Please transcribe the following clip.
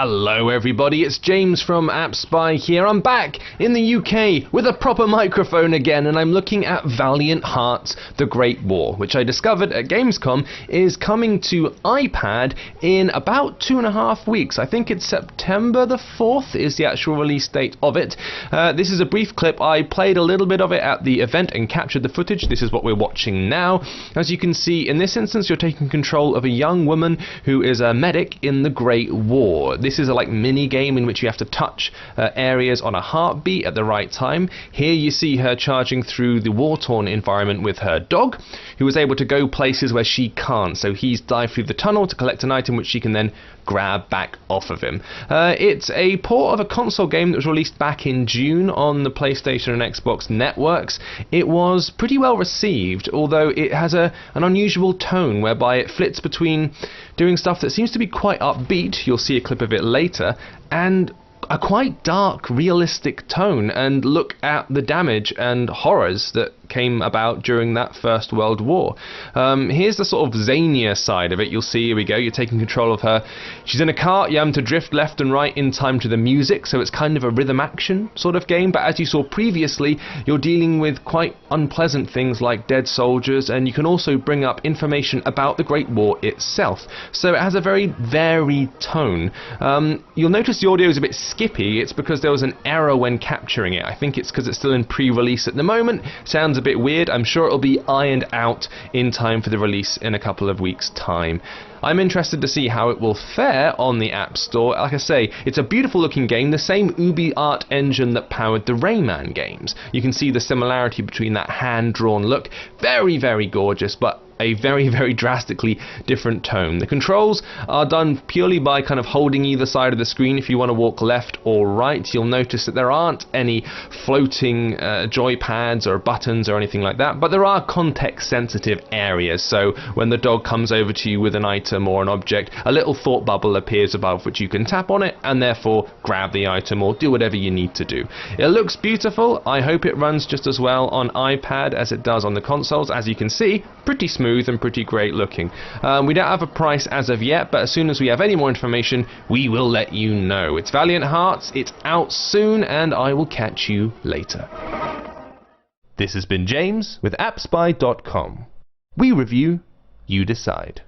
Hello everybody, it's James from AppSpy here. I'm back in the UK with a proper microphone again, and I'm looking at Valiant Hearts: The Great War, which I discovered at Gamescom is coming to iPad in about 2.5 weeks. I think it's September the 4th is the actual release date of it. This is a brief clip. I played a little bit of it at the event and captured the footage. This is what we're watching now. As you can see, in this instance, you're taking control of a young woman who is a medic in the Great War. This is a mini game in which you have to touch areas on a heartbeat at the right time. Here you see her charging through the war-torn environment with her dog, who is able to go places where she can't. So he's dived through the tunnel to collect an item which she can then grab back off of him. It's a port of a console game that was released back in June on the PlayStation and Xbox networks. It was pretty well received, although it has an unusual tone whereby it flits between doing stuff that seems to be quite upbeat, you'll see a clip of it later, and a quite dark, realistic tone, and look at the damage and horrors that came about during that First World War. Here's the sort of zanier side of it. You'll see, here we go, you're taking control of her. She's in a cart, you have to drift left and right in time to the music, so it's kind of a rhythm action sort of game, but as you saw previously, you're dealing with quite unpleasant things like dead soldiers, and you can also bring up information about the Great War itself. So it has a very varied tone. You'll notice the audio is a bit skippy. It's because there was an error when capturing it. I think it's because it's still in pre-release at the moment. Sounds a bit weird. I'm sure it'll be ironed out in time for the release in a couple of weeks' time. I'm interested to see how it will fare on the App Store. Like I say, it's a beautiful looking game, the same Ubi art engine that powered the Rayman games. You can see the similarity between that hand-drawn look. Very, very gorgeous, but a very, very drastically different tone. The controls are done purely by kind of holding either side of the screen. If you want to walk left or right, you'll notice that there aren't any floating joypads or buttons or anything like that, but there are context-sensitive areas. So when the dog comes over to you with an item or an object, a little thought bubble appears above which you can tap on it and therefore grab the item or do whatever you need to do. It looks beautiful. I hope it runs just as well on iPad as it does on the consoles. As you can see, pretty smooth and pretty great looking. We don't have a price as of yet, but as soon as we have any more information, we will let you know. It's Valiant Hearts, it's out soon, and I will catch you later. This has been James with AppSpy.com. We review, you decide.